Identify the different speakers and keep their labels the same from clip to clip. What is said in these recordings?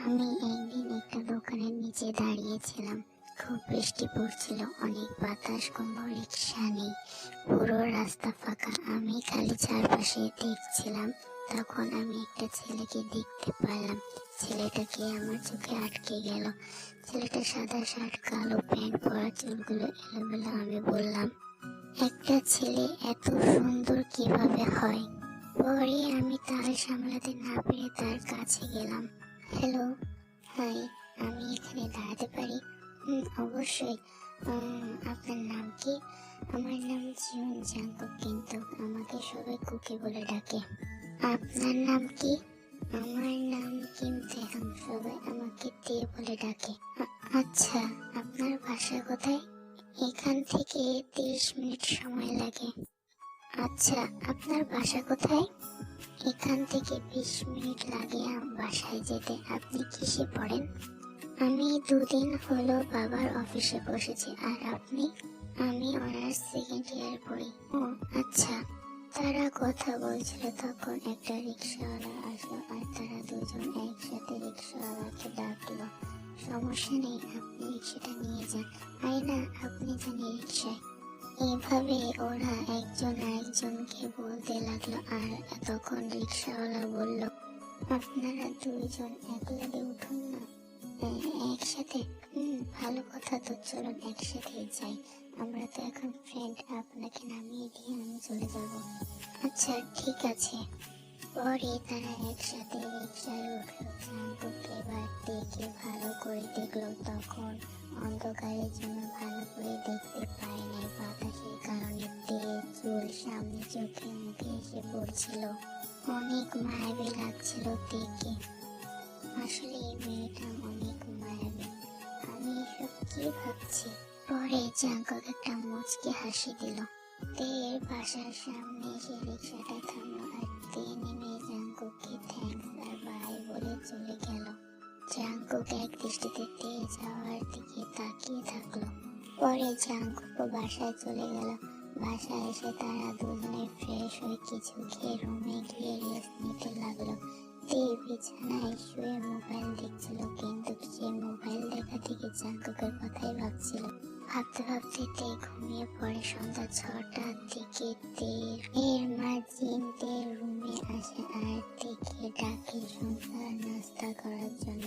Speaker 1: আমি একদিন একটা দোকানের নিচে দাঁড়িয়েছিলাম। খুব বৃষ্টি পড়ছিল, অনেক বাতাস, কোনো রিক্সা নেই, পুরো রাস্তা ফাঁকা। আমি খালি চারপাশে দেখছিলাম। তখন আমি একটা ছেলেকে দেখতে পেলাম। ছেলেটাকে আমার চোখে আটকে গেল। ছেলেটা সাদা শার্ট, কালো প্যান্ট পরা, চুলগুলো এলোমেলো। আমি বললাম, একটা ছেলে এত সুন্দর কিভাবে হয়? পরে আমি তাল সামলাতে না পেরে তার কাছে গেলাম। হ্যালো, হাই, আমি এখানে দাঁড়াতে পারি? অবশ্যই। আপনার নাম কি? আমার নাম জিউন জাঙ্কুক, কিন্তু আমাকে সবাই কুকি বলে ডাকে। আপনার নাম কি? আমার নাম কিম তেহাং, সবাই আমাকে তে বলে ডাকে। আচ্ছা, আপনার বাসা কোথায়? এখান থেকে 30 মিনিট সময় লাগে। আচ্ছা, আপনার বাসা কোথায়? এখান থেকে 20 মিনিট লাগে বাসায় যেতে। আপনি কিসে পড়েন? আমি 2 দিন হলো বাবার অফিসে বসেছি। আর আপনি? আমি অনার্স সেকেন্ড ইয়ার পড়ি। ও আচ্ছা। তারা কথা বলছিল, তখন একটা রিক্সাওয়ালা আসলো আর তারা দুজন একসাথে রিক্সাওয়ালাকে ডাকলো। সমস্যা নেই, আপনি রিক্সাটা নিয়ে যান। আরে না, আপনি যান রিক্সায়। এভাবে ওরা একজন আরেকজনকে বলতে লাগলো। আর তখন রিক্সাওয়ালা বলল, আপনারা দুইজন একলাগে উঠুন না, একসাথে। ভালো কথা তো, চলুন একসাথে যাই। আমরা তো এখন ফ্রেন্ড, আপনাকে নামিয়ে দিয়ে আমি চলে যাব। আচ্ছা ঠিক আছে। পরে তারা একসাথে রিক্সায় উঠলো। জাঙ্কুক এবার দেখে ভালো করে দেখলো। তখন অন্ধকারের জন্য ভালো করে দেখতে পায় নাই। বাতাসের কারণে তেজ চুল সামনে চোখে মুখে এসে পড়ছিল। অনেক মায়াবী লাগছিল দেখে। আসলে এই মেয়েটা অনেক মায়াবী। আমি এসব কি ভাবছি? পরে জাঙ্কুক একটা মুচকি হাসি দিল। তের বাসার সামনে এসে রিক্সাটা থামলো আর তে নেমে জাঙ্কুককে থ্যাঙ্কস আর বাই বলে চলে গেল। জাঙ্কুক এক দৃষ্টিতে তে যাওয়ার দিকে তাকিয়ে থাকলো। পরে জাঙ্কুকও বাসায় চলে গেল। বাসায় এসে তারা দুজনে ফ্রেশ হয়ে কিছু খেয়ে রুমে গিয়ে রেস্ট নিতে লাগলো। তে বিছানায় শুয়ে মোবাইল দেখছিল, কিন্তু সে মোবাইল দেখা থেকে জাঙ্কুকের কথাই ভাবছিল। ভাবতে ভাবতে তে ঘুমিয়ে পড়ে। সন্ধ্যা 6টার দিকে এর মা জিন তের রুমে আসে আর তেকে ডাকে সন্ধ্যার নাস্তা করার জন্য।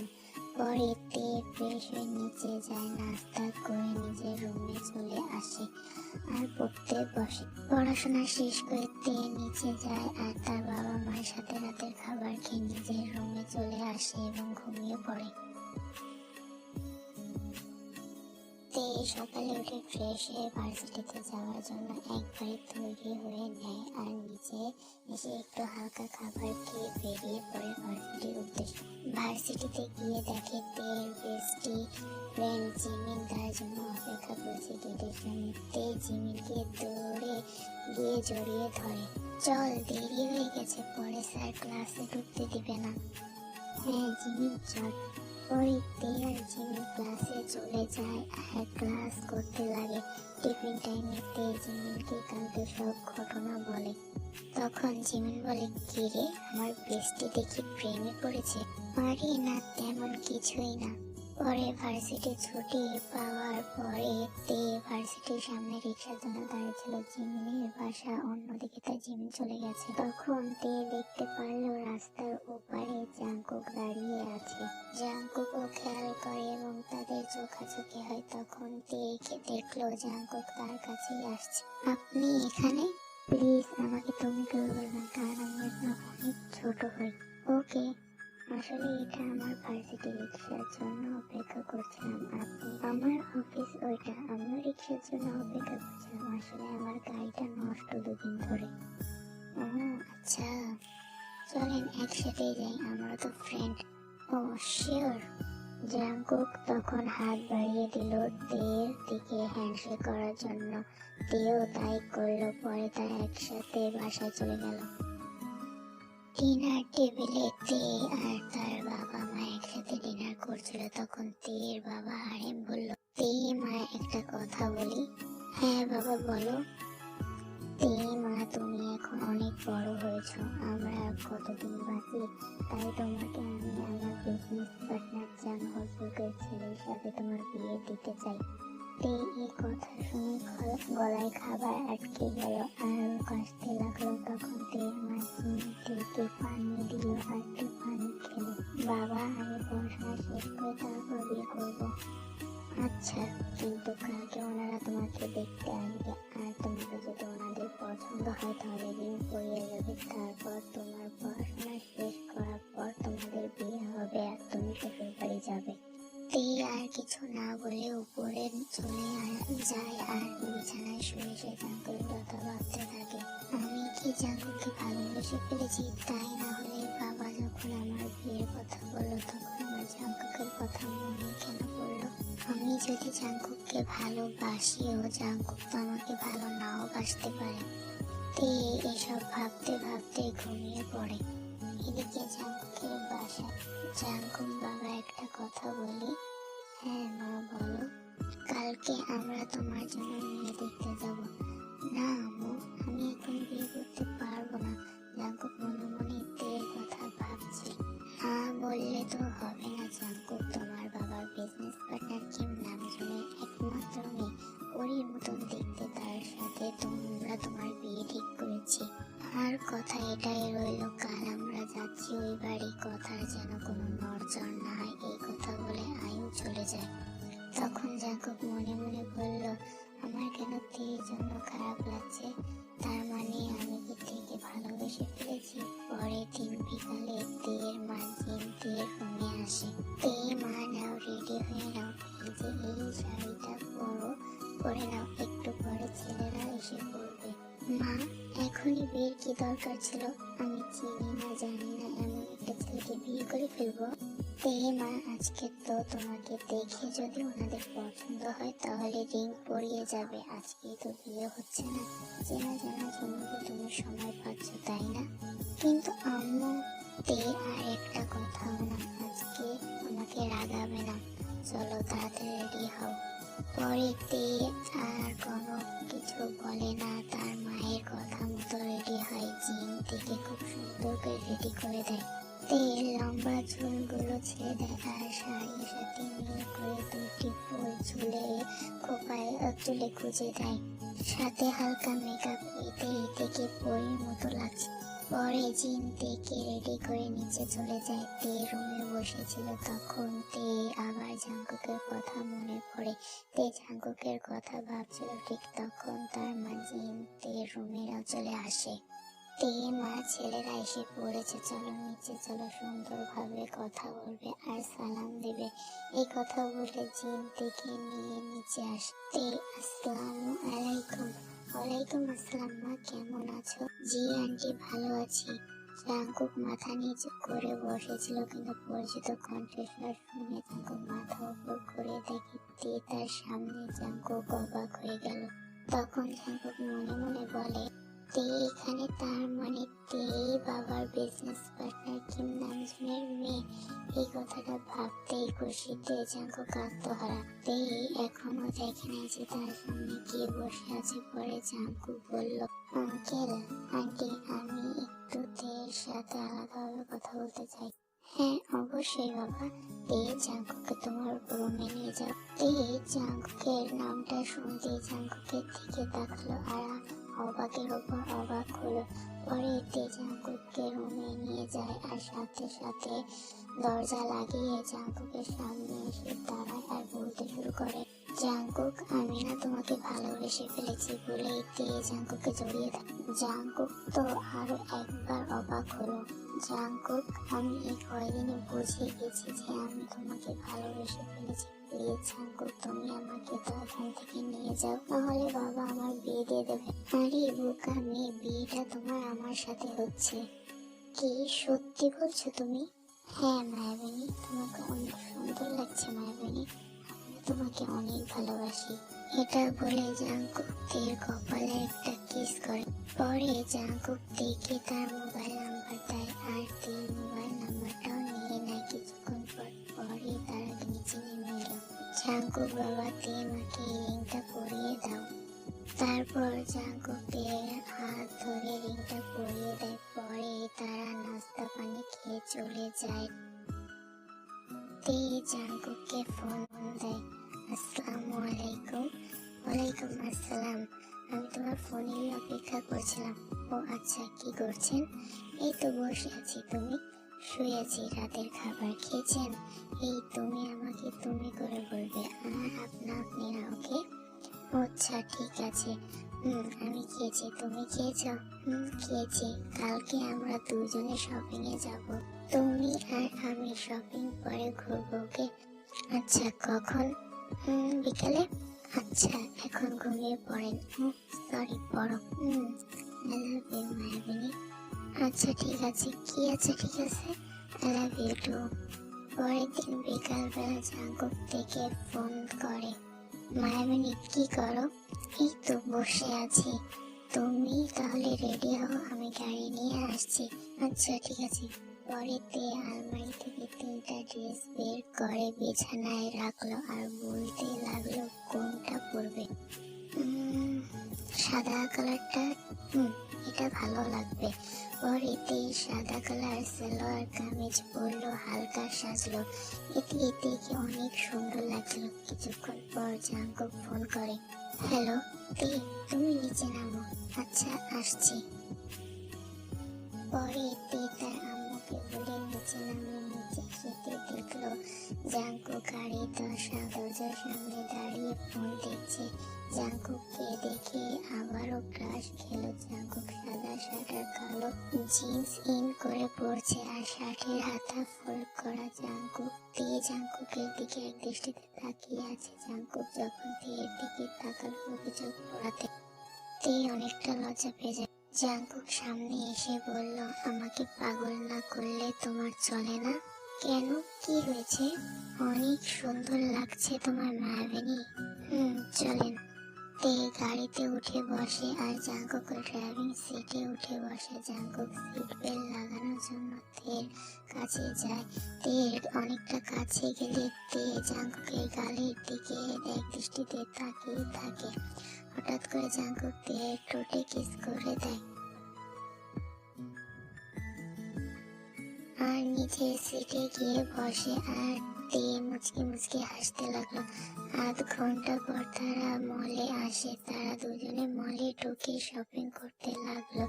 Speaker 1: পরে তে ফ্রেশ হয়ে নিচে যায়, নাস্তা করে নিজের রুমে চলে আসে আর পড়তে বসে। পড়াশোনা শেষ করে তে নিচে যায় আর তার বাবা মায়ের সাথে রাতের খাবার খেয়ে নিজের রুমে চলে আসে এবং ঘুমিয়ে পড়ে। তে সকালে উঠে ফ্রেশ হয়ে ভার্সিটিতে যাওয়ার জন্য একবারে তৈরি হয়ে নেয় আর নিচে এসে একটু হালকা খাবার খেয়ে বেরিয়ে পড়ে ভার্সিটির উদ্দেশ্যে। ভার্সিটিতে গিয়ে দেখে তের বেস্টি ফ্রেন্ড জিমিন তার জন্য অপেক্ষা করছে গেটের সামনে। তে জিমিনকে দৌড়ে গিয়ে জড়িয়ে ধরে। চল, দেরি হয়ে গেছে, পরে স্যার ক্লাসে ঢুকতে দিবে না। হ্যাঁ জিমিন, চল। পরে তে আর জিমিন ক্লাসে চলে যায় আর ক্লাস করতে লাগে। টিফিন টাইমে তে জিমিনকে কালকে সব ঘটনা বলে। তখন জিমিন বলে, কি রে, আমার বেস্টি দেখি প্রেমে পড়েছে? আরে না, তেমন কিছুই না। পরে ভার্সিটি ছুটি পাওয়ার পরে তে ভার্সিটির সামনে রিক্সার জন্য দাঁড়িয়েছিল। জিমিনের বাসা অন্যদিকে, তাই জিমিন চলে গেছে। তখন তে দেখতে পারলো রাস্তার ওপারে জাঙ্কুক দাঁড়িয়ে আছে। জাঙ্কুকও খেয়াল করে এবং তাদের চোখাচোখি হয়। তখন তেকে দেখলো জাঙ্কুক তার কাছেই আসছে। আপনি এখানে? প্লিজ আমাকে তুমি কেউ বলবেন, কারণ আমি আপনার অনেক ছোট হই। ওকে। আসলে এটা আমার ভার্সিটি, রিক্সার জন্য অপেক্ষা করছিলাম। আপনি? আমার অফিস ওইটা, আমিও রিক্সার জন্য অপেক্ষা করছিলাম। আসলে আমার গাড়িটা নষ্ট 2 দিন ধরে। ও আচ্ছা, চলেন একসাথে যাই, আমরা তো ফ্রেন্ড। ও শিওর। জাঙ্কুক তখন হাত বাড়িয়ে দিল তের দিকে হ্যান্ডশেক করার জন্য। তেও তাই করলো। পরে তারা একসাথে বাসায় চলে গেল। ডিনার টেবিলে তে আর তার বাবা মা একসাথে ডিনার করছিল। তখন তের বাবা হারেম বলল, তে মা, একটা কথা বলি। হ্যাঁ বাবা, বলো। তে মা, তুমি এখন অনেক বড় হয়েছো, আমরা কতদিন বাঁচি তাই তোমাকে আমি আমার বিজনেস পার্টনার জাঙ্কুকের ছেলের সাথে তোমার বিয়ে দিতে চাই। তে এই কথা শুনে গলায় খাবার আটকে গেল আর ও কাশতে লাগলো। তখন তের মা জিনকে পানি দিল আর একটু পানি খেলো। বাবা, আমি পড়াশোনা শেষ করে তারপর বিয়ে করবো। আচ্ছা, কিন্তু কালকে ওনারা তোমাকে দেখতে আসবে আর তোমাকে যদি ওনাদের পছন্দ হয় তাহলে রিং পরিয়ে যাবে। তারপর তোমার পড়াশোনা শেষ করার পর তোমাদের বিয়ে হবে আর তুমি শ্বশুর বাড়ি যাবে। তেই আর কিছু না বলে উপরে চলে যায় আর বিছানায় শুয়ে সে জাঙ্কুকের কথা ভাবতে থাকে। আমি কি জাঙ্কুককে ভালোবেসে ফেলেছি? তাই না হলে বাবা যখন আমার বিয়ের কথা বললো তখন আমার জাঙ্কুকের কথা মনে কেন পড়লো? আমি যদি জাঙ্কুককে ভালোবাসিও জাঙ্কুক তো আমাকে ভালো নাও বাসতে পারে। তে এসব ভাবতে ভাবতে ঘুমিয়ে পড়ে। এদিকে জাঙ্কুকের বাসায় জাঙ্কুক, বাবা একটা কথা বলি? হ্যাঁ মা, বলো। কালকে আমরা তোমার জন্য মেয়ে দেখতে যাব। না আম্মু, আমি এখন বিয়ে করতে পারবো না। জাঙ্কুক মনে মনে তের কথা ভাবছে। না বললে তো হবে না জাঙ্কুক, তোমার বাবার বিজনেস পার্টনার কিম নামজনের একমাত্র মেয়ে, পরীর মতন দেখতে, তার সাথে তোমরা তোমার বিয়ে ঠিক করেছি। আর কথা এটাই রইল, কাল আমরা যাচ্ছি ওই বাড়ি, কথার যেন কোনো নড়চড় না হয়। এই কথা বলে আয়ু চলে যায়। তখন জাঙ্কুক মনে মনে বলল, আমার কেন তের জন্য খারাপ লাগছে? তার মানে আমি কি তেকে ভালোবেসে ফেলেছি? পরের দিন বিকালে তের মা জিন তের রুমে আসে। তে মা, নাও রেডি হয়ে নাও, এই যে এই শাড়িটা পরে নাও, একটু পরে ছেলেরা এসে পড়বে। মা, এখনই বিয়ের কি দরকার ছিল? আমি চিনি না জানি না এমন একটা ছেলেকে বিয়ে করে ফেলবো? তে মা, আজকে তো তোমাকে দেখে যদি ওনাদের পছন্দ হয় তাহলে রিং পরিয়ে যাবে। আজকেই তো বিয়ে হচ্ছে না, চেনা জানার জন্য তো তুমি সময় পাচ্ছ, তাই না? কিন্তু আম্মু, তে আর একটা কথাও না, আজকে আমাকে রাগাবে না। চলো তাড়াতাড়ি রেডি হও। পরে তে আর কোনো কিছু বলে না, তার মায়ের কথা মতো রেডি হয়। জিন থেকে খুব সুন্দর করে রেডি করে দেয়। তেল লম্বা চুলগুলো ছেড়ে দেয় আর শাড়ির সাথে মিল করে দুটি ফুল চুলে গুজে দেয়। সাথে হালকা মেকআপ, এতে থেকে পরীর মতো লাগছে। পরে জিন তেকে রেডি করে নিচে চলে যায়। তে রুমে বসেছিল, তখন তে আবার জাঙ্কুকের কথা মনে পড়ে। তে জাঙ্কুকের কথা ভাবছিল, ঠিক তখন তার মা জিন তের রুমে চলে আসে। তে মা, ছেলেরা এসে পড়েছে, চলো নিচে চলো, সুন্দরভাবে কথা বলবে আর সালাম দেবে। এই কথা বলে জিন থেকে নিয়ে নিচে আসতে, আসসালামু আলাইকুম। ওয়ালাইকুম আসসালাম মা, কেমন আছো? জি আন্টি, ভালো আছি। জাঙ্কুক মাথা নিচু করে বসেছিল, কিন্তু পরিচিত কণ্ঠস্বর শুনে জাঙ্কুক মাথা উপর করে দেখতে তার সামনে। জাঙ্কুক অবাক হয়ে গেল। তখন জাঙ্কুক মনে মনে বলে, তে এখানে, তার মানে তেই বাবার বিজনেস পার্টনার কিম নামজনের মেয়ে। এই কথাটা ভাবতেই খুশিতে জাঙ্কুক আত্মহারা। তেই এখনো দেখে না যে তার সামনে কে বসে আছে। পরে জাঙ্কুক বলল, আঙ্কেল, আন্টি, আমি একটু তের সাথে আলাদাভাবে কথা বলতে চাই। হ্যাঁ অবশ্যই বাবা। তে জাঙ্কুককে তোমার রুমে নিয়ে যাও। তে জাঙ্কুকের নামটা শুনতেই জাঙ্কুকের দিকে তাকালো আর অবাকের উপর অবাক হলো। পরে তে জাঙ্কুককে রুমে নিয়ে যায় আর সাথে সাথে দরজা লাগিয়ে জাঙ্কুকের সামনে এসে দাঁড়ায় আর বলতে শুরু করে, জাঙ্কুক, আমি না তোমাকে ভালোবেসে ফেলেছি বলেই তে জাঙ্কুককে জড়িয়ে দেয়। জাঙ্কুক তো আরো একবার অবাক হলো। জাঙ্কুক, আমি এই কয়দিনে বুঝে গেছি যে আমি তোমাকে ভালোবেসে ফেলেছি। প্লিজ জাঙ্কুক, তুমি আমাকে তো এখান থেকে নিয়ে যাও, নাহলে বাবা আমার বিয়ে দিয়ে দেবে। আরে বোকা মেয়ে, বিয়েটা তোমার আমার সাথে হচ্ছে। কি সত্যি বলছো তুমি? হ্যাঁ মায়াবিনী, তোমাকে অনেক সুন্দর লাগছে মায়াবিনী, তোমাকে অনেক ভালোবাসি। এটা বলে জাঙ্কুক তের কপালে একটা কিস করে। পরে জাঙ্কুক তেকে তার মোবাইল নাম্বার দেয় আর তের মোবাইল নাম্বারটাও নিয়ে নেয়। কিছুক্ষণ পরে তারা নিচে নেমে এলো। জাঙ্কুক, বাবা তে মাকে এই রিংটা পরিয়ে দাও। তারপর জাঙ্কুক তের হাত ধরে রিংটা পরিয়ে দেয়। পরে তারা নাস্তা পানি খেয়ে চলে যায়। তে জাঙ্কুককে ফোন দেয়। আসসালামু আলাইকুম। ওয়ালাইকুম আসসালাম। আমি তোমার ফোনের অপেক্ষা করছিলাম। ও আচ্ছা, কি করছেন? এই তো বসে আছি। তুমি? শুয়েছি। রাতের খাবার খেয়েছেন? এই তুমি আমাকে তুমি করে বলবে, আর আপনা আপনি না, ওকে? আচ্ছা ঠিক আছে। আমি খেয়েছি। তুমি খেয়েছো? খেয়েছি। কালকে আমরা দুজনে শপিং এ যাব। তুমি আর আমি শপিং পরে ঘুরবো, ওকে? আচ্ছা, কখন? বিকালে। আচ্ছা, এখন ঘুমিয়ে পড়েন। সরি, পড়ো। আই লাভ ইউ মায়াবিনী। আচ্ছা ঠিক আছে। কি আছে ঠিক আছে? I love you too. পরের দিন বিকালবেলা জাঙ্কুক থেকে ফোন করে। মায়াবিনী, কি করো? এই তো বসে আছি। তুমি তাহলে রেডি হও, আমি গাড়ি নিয়ে আসছি। আচ্ছা ঠিক আছে। পরেতে আলমারি থেকে 3টা ড্রেস বের করে বিছানায় রাখলো আর বলতে লাগলো, কোনটা পরবে? সাদা কালারটা। এটা ভালো লাগবে। পরেতে সাদা কালার সালোয়ার কামিজ পরলো, হালকা সাজলো। এতে দেখে অনেক সুন্দর লাগলো। কিছুক্ষণ পর জাঙ্কুক ফোন করে। হ্যালো তে, তুমি নিচে নামো। আচ্ছা, আসছি। পরে তে তার আম্মুকে বলে নিচে নামলো। নিচে খেতে দেখলো জাঙ্কুক গাড়ির দরজার সামনে দাঁড়িয়ে ফোন দেখছে। জাঙ্কুককে দেখে আবারও ক্রাশ খেলো। জাঙ্কুক সাদা শার্ট আর কালো জিন্স ইন করে পড়ছে আর শার্টের হাতা ফোল্ড করা। জাঙ্কুকের দিকে এক দৃষ্টিতে তাকিয়ে আছে। জাঙ্কুক যখন তের দিকে তাকালো অভিযোগ পড়াতে, তে অনেকটা লজ্জা পেয়ে যায়। জাঙ্কুক সামনে এসে বলল, আমাকে পাগল না করলে তোমার চলে না? কেন, কি হয়েছে? অনেক সুন্দর লাগছে তোমার মায়াবিনী। চলেন। তে গাড়িতে উঠে বসে আর জাঙ্কুক ড্রাইভিং সিটে উঠে বসে। জাঙ্কুক সিট বেল্ট লাগানোর জন্য তের কাছে যায়। তের অনেকটা কাছে গেলে তে জাঙ্কুকের গালের দিকে এক দৃষ্টিতে তাকিয়ে থাকে। হঠাৎ করে জাঙ্কুক তের ঠোঁটে কিস করে দেয় আর নিচের সিটে গিয়ে বসে আর তে মুচকি মুচকি হাসতে লাগলো। আধ ঘন্টা পর তারা মলে আসে। তারা দুজনে মলে ঢুকে শপিং করতে লাগলো।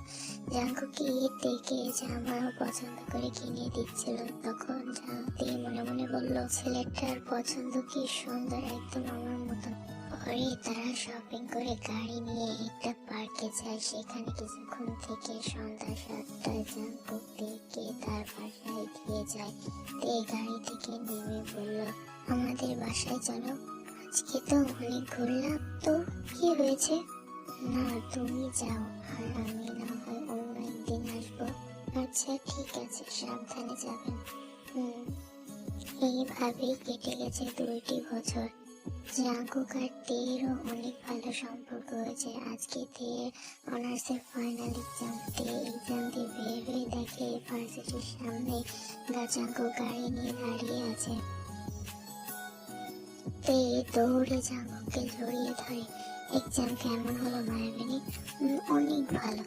Speaker 1: জাঙ্কুকে দেখে জামাও পছন্দ করে কিনে দিচ্ছিল। তখন তে মনে মনে বলল, ছেলেটার পছন্দ কি সুন্দর, একদম আমার মতন। পরে তারা শপিং করে গাড়ি নিয়ে একটা পার্কে যায়। সেখানে কিছুক্ষণ থেকে সন্ধ্যা 7টায় জাঙ্কুক তেকে তার বাসায় দিয়ে যায়। তে গাড়ি থেকে নেমে বলল, আমাদের বাসায় চলো। আজকে তো অনেক ঘুরলাম, তো কি হয়েছে? না, তুমি যাও, আর আমি না হয় অন্য একদিন আসবো। আচ্ছা ঠিক আছে, সাবধানে যাবেন। এইভাবেই কেটে গেছে 2টি বছর। জাঙ্কুক আর তেরও অনেক ভালো সম্পর্ক হয়েছে। আজকে তের অনার্সের ফাইনাল এক্সাম। তে এক্সাম দিয়ে বের হয়ে দেখে ভার্সিটির সামনে জাঙ্কুক গাড়ি নিয়ে দাঁড়িয়ে আছে। তে দৌড়ে জাঙ্কুককে জড়িয়ে ধরে। এক্সাম কেমন হলো মায়াবিনী? অনেক ভালো।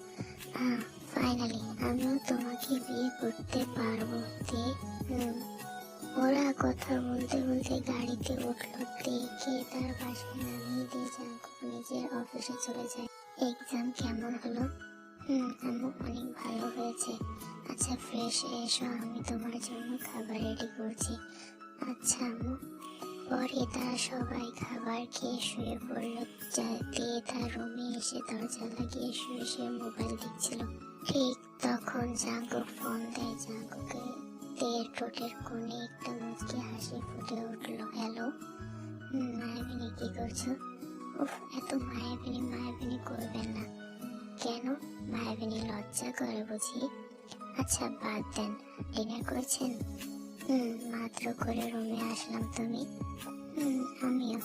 Speaker 1: ফাইনালি আমিও তোমাকে বিয়ে করতে পারবো তে। ওরা কথা বলতে বলতে গাড়িতে উঠলো। তেকে তার বাসায় নামিয়ে দিয়ে জাঙ্কুক নিজের অফিসে চলে যায়। এক্সাম কেমন হলো? আম্মু অনেক ভালো হয়েছে। আচ্ছা ফ্রেশ এসো, আমি তোমার জন্য খাবার রেডি করছি। আচ্ছা আম্মু। পরে তারা সবাই খাবার খেয়ে শুয়ে পড়লো। তে তার রুমে এসে দরজা লাগিয়ে শুয়ে শুয়ে মোবাইল দেখছিল। ঠিক তখন জাঙ্কুক ফোন দেয়। জাঙ্কুকে তের ঠোঁটের কোণে একটা মুচকি হাসি ফুটে উঠলো। হ্যালো। মায়াবিনী, কি করছো? উফ, এত মায়াবিনী মায়াবিনী করবেন না। কেন? মায়াবিনী লজ্জা করে বুঝি? আচ্ছা বাদ দেন, ডিনার করেছেন? মাত্র করে রুমে আসলাম। তুমি? আমিও।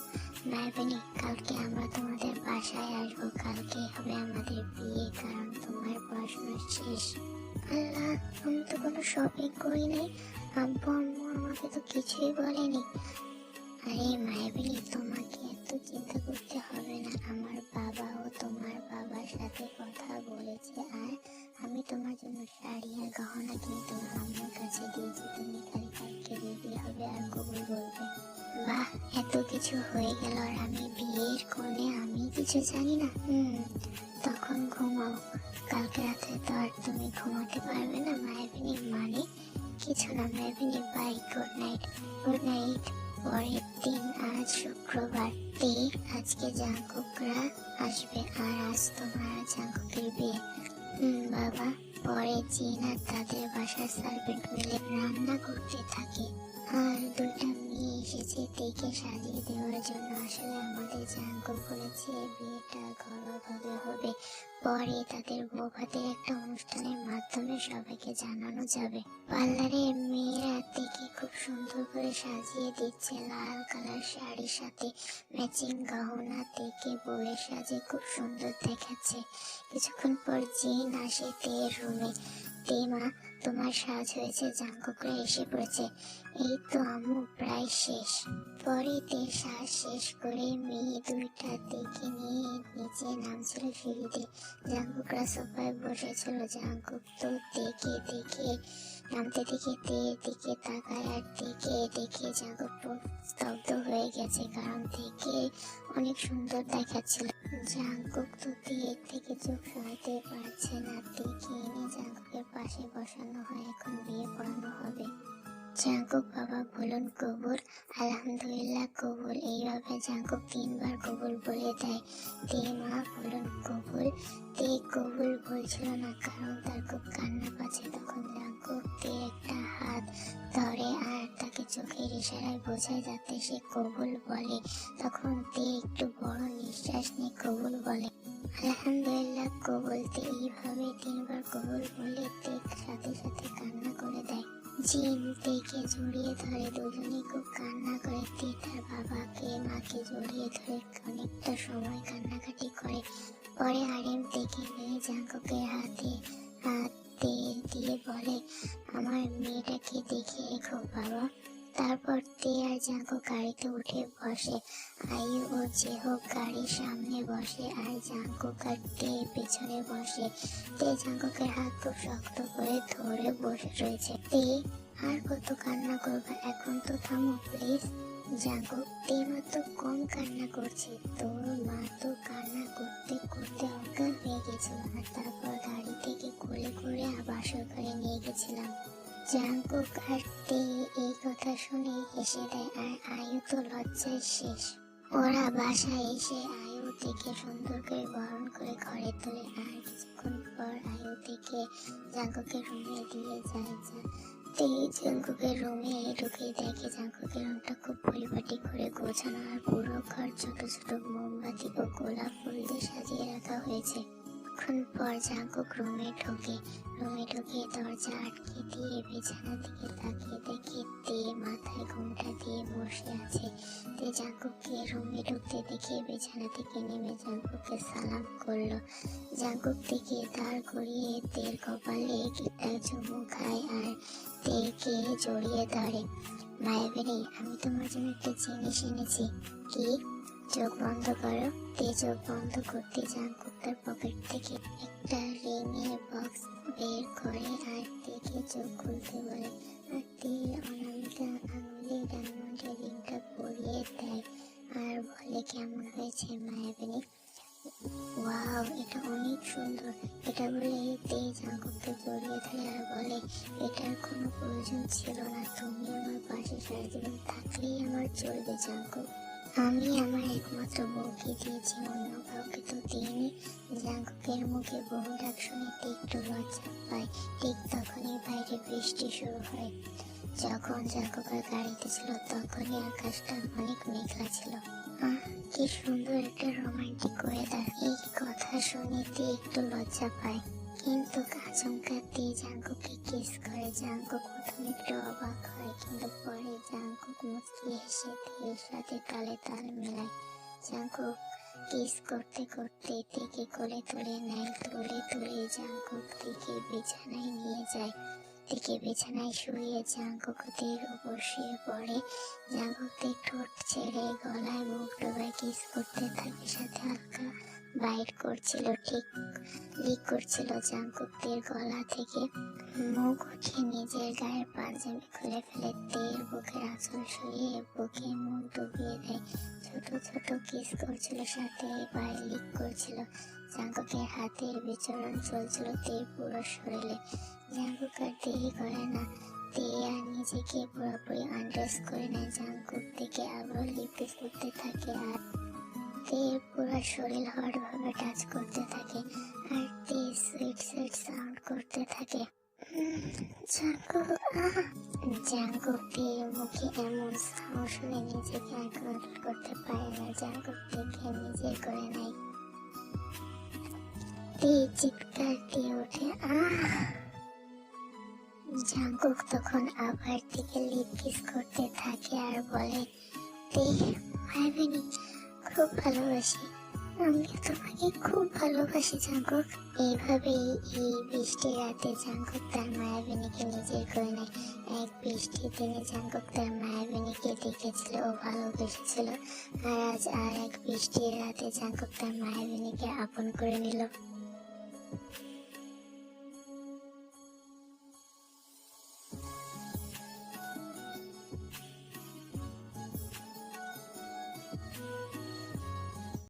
Speaker 1: মায়াবিনী, কালকে আমরা তোমাদের বাসায় আসবো। কালকে হবে আমাদের বিয়ে, কারণ তোমার পড়াশোনা শেষ। আল্লাহ, আমি তো কোনো শপিং করি নাই। আব্বু আম্মু আমাকে তো কিছুই বলেনি। আরে মায়াবিনী, তোমাকে এত চিন্তা করতে হবে না। আমার বাবাও তোমার বাবার সাথে কথা বলেছে আর আমি তোমার জন্য শাড়ি আর গহনা কিনে তোমার আম্মুর কাছে দিয়েছি, তুমি খালি কালকে রেডি হবে আর কবুল বলবে। বাহ, এত কিছু হয়ে গেল আর আমি বিয়ের কোণে, আমি কিছু জানি না। তখন ঘুমাও, কালকে রাতে তো আর তুমি ঘুমাতে পারবে না মায়াবিনী। মানে কিছু না মায়াবিনী, bye, good night. Good night. পরের দিন আজ শুক্রবার, আজকে জাঙ্কুকরা আসবে আর আজ তোমার জাঙ্কুকের বিয়ে। বাবা। পরে জিন আর তাদের বাসার সার্ভেন্ট মিলে রান্না করতে থাকে আর দুইটা মেয়ে এসেছে তেকে সাজিয়ে দেওয়ার জন্য। আসলে আমাদের জাঙ্কুক বলেছে বিয়েটা ঘরোয়াভাবে হবে, পরে তাদের বউ ভাতের একটা অনুষ্ঠানের মাধ্যমে সবাইকে জানানো যাবে। পার্লারের মেয়েরা তেকে খুব সুন্দর করে সাজিয়ে দিচ্ছে, লাল কালার শাড়ির সাথে ম্যাচিং গহনা। তেকে বউয়ের সাজে খুব সুন্দর দেখাচ্ছে। কিছুক্ষণ পর জিন আসে তের রুমে। তে মা, তোমার সাজ হয়েছে, জাঙ্কুকরা এসে পড়েছে। এই তো আম্মু, প্রায় শেষ। পরে তে সাজ শেষ করে মেয়ে দুইটা তেকে নিয়ে নিচে নামছিল সিঁড়িতে। জাঙ্কুকরা সোফায় বসেছিল। জাঙ্কুক তো তেকে দেখে নামতে দেখে তের দিকে তাকায় আর তেকে দেখে জাঙ্কুক স্তব্ধ হয়ে গেছে, কারণ তেকে অনেক সুন্দর দেখাচ্ছিল। জাঙ্কুক তো তের থেকে চোখ সরাতে পারছে না। তেকে এনে জাঙ্কুকের পাশে বসানো হয়, এখন বিয়ে পড়ানো হবে। জাঙ্কুক বাবা বলুন কবুল। আলহামদুলিল্লাহ কবুল। এইভাবে জাঙ্কুক 3 বার কবুল বলে দেয়। তে মা বলুন কবুল। তে কবুল বলছিল না কারণ তার খুব কান্না পাচ্ছে। তখন জাঙ্কুক তে একটা হাত ধরে আর তাকে চোখের ইশারায় বোঝায় যাতে সে কবুল বলে। তখন তে একটু বড় নিঃশ্বাস নিয়ে কবুল বলে। আলহামদুলিল্লাহ কবুল। তে এইভাবে 3 বার কবুল বলে তে সাথে সাথে কান্না করে দেয়। জিন তেকে জড়িয়ে ধরে, দুজনেই খুব কান্না করে। তে তার বাবাকে মাকে জড়িয়ে ধরে অনেকটা সময় কান্নাকাটি করে। পরে আরেম তেকে নিয়ে জাঙ্কুকের হাতে হাত দিয়ে বলে, আমার মেয়েটাকে দেখে রেখো বাবা। তারপর তে আর জাঙ্কুক গাড়িতে উঠে বসে। আয়ু ও জেহো গাড়ির সামনে বসে আর জাঙ্কুক আর তে পেছনে বসে। তে জাঙ্কুকের হাত খুব শক্ত করে ধরে বসে রয়েছে। তে, আর কত কান্না করবে, এখন তো থামো প্লিজ। জাঙ্কুক, তে মা তো কম কান্না করছে, তোর মা তো কান্না করতে করতে অজ্ঞান হয়ে গেছিল আর তারপর গাড়ি থেকে কোলে করে বাসর ঘরে নিয়ে গেছিলাম। জাঙ্কুক আর তে এই কথা শুনে হেসে দেয় আর আয়ু তো লজ্জায় শেষ। ওরা বাসায় এসে আয়ু থেকে সুন্দর করে বরণ করে ঘরে তোলে আর কিছুক্ষণ পর আয়ু থেকে জাঙ্কুকের রুমে দিয়ে যায়। তে জাঙ্কুকের রুমে ঢুকে দেখে জাঙ্কুকের রুমটা খুব পরিপাটি করে গোছানো আর পুরো ঘর ছোট ছোট মোমবাতি ও গোলাপ ফুল দিয়ে সাজিয়ে রাখা হয়েছে। কিছুক্ষণ পর জাঙ্কুক রুমে ঢুকে দরজা আটকে দিয়ে বিছানা দিকে তাকিয়ে দেখে তে মাথায় ঘোমটা দিয়ে বসে আছে। তে জাঙ্কুককে রুমে ঢুকতে দেখে বিছানা থেকে নেমে জাঙ্কুককে সালাম করলো। জাঙ্কুক থেকে দাঁড় করিয়ে তের কপালে একটা চুমু খায় আর তেকে জড়িয়ে ধরে। মায়াবিনী, আমি তোমার জন্য একটা জিনিস এনেছি। কি? চোখ বন্ধ করো। তে চোখ বন্ধ করতে জাঙ্কুক তার পকেট থেকে একটা রিং এর বক্স বের করে আর তেকে চোখ খুলতে বলে আর তে অনামিকা আঙুলে ডায়মন্ডের রিংটা পরিয়ে দেয় আর বলে, কেমন হয়েছে মায়াবিনী? ওয়াও, এটা অনেক সুন্দর। এটা বলে তে জাঙ্কুককে জড়িয়ে ধরে আর বলে, এটার কোনো প্রয়োজন ছিল না, তুমি আমার পাশে সারা জীবন থাকলেই আমার চলবে জাঙ্কুক। আমি আমার একমাত্র বউকে দিয়েছি, অন্য কাউকে তো দিইনি। জাঙ্কুকের মুখে বহু ডাক শুনে একটু লজ্জা পায়। ঠিক তখনই বাইরে বৃষ্টি শুরু হয়। যখন জাঙ্কুকের গাড়িতে ছিল তখনই আকাশটা অনেক মেঘলা ছিল। কি সুন্দর একটা রোমান্টিক ওয়েদার। এই কথা শুনে একটু লজ্জা পায়, কিন্তু আচমকা জাঙ্কুককে কিস করে। জাঙ্কুক প্রথমে একটু অবাক হয়, কিন্তু পরে জাঙ্কুক মুচকি হেসে তের সাথে তালে তাল মেলায়। জাঙ্কুক কিস করতে করতে তেকে কোলে তুলে নেয়। তুলে জাঙ্কুক তেকে বিছানায় নিয়ে যায়। তেকে বিছানায় শুয়ে জাঙ্কুক তের উপর শুয়ে পড়ে। জাঙ্কুক ঠোঁট ছেড়ে গলায় মুখ ডোবায় কিস করতে থাকে, সাথে হালকা বাইট করছিল, ঠিক লিক করছিল জাঙ্কুকের গলা থেকে। মুখ উঠে নিজের গায়ের পাঞ্জাবি খুলে ফেলে তের বুকের আঁচল সরিয়ে বুকে মুখ ডুবিয়ে দেয়। ছোট ছোট কিস করছিল, সাথে পায়ে লিক করছিল। জাঙ্কুকের হাতের বিচরণ চলছিল তের পুরো শরীরে। জাঙ্কুক আর দেরি করে না, তে আর নিজেকে পুরোপুরি আন্ড্রেস করে নেয়। জাঙ্কুক থেকে আবার লিপিস করতে থাকে আর তে পুরো শরীর হট ভাবে টাচ করতে থাকে আর তে সুইট সুইট সাউন্ড করতে থাকে। জাঙ্কুক জাঙ্কুক তের মুখে এমন সাউন্ড শুনে নিজেকে আর কন্ট্রোল করতে পারে না। জাঙ্কুক থেকে নিজে করে নেয়। তে চিৎকার দিয়ে ওঠে জাঙ্কুক তখন আবার থেকে লিপ কিস করতে থাকে আর বলে, তে মায়াবিনী খুব ভালোবাসি, আমি তোমাকে খুব ভালোবাসি জাঙ্কুক। এইভাবেই এই বৃষ্টির রাতে জাঙ্কুক তার মায়াবিনীকে নিজের করে নেয়। এক বৃষ্টির দিনে জাঙ্কুক তার মায়াবিনীকে দেখেছিল ও ভালোবেসেছিল, আর আজ আর এক বৃষ্টির রাতে জাঙ্কুক তার মায়াবিনীকে আপন করে নিল।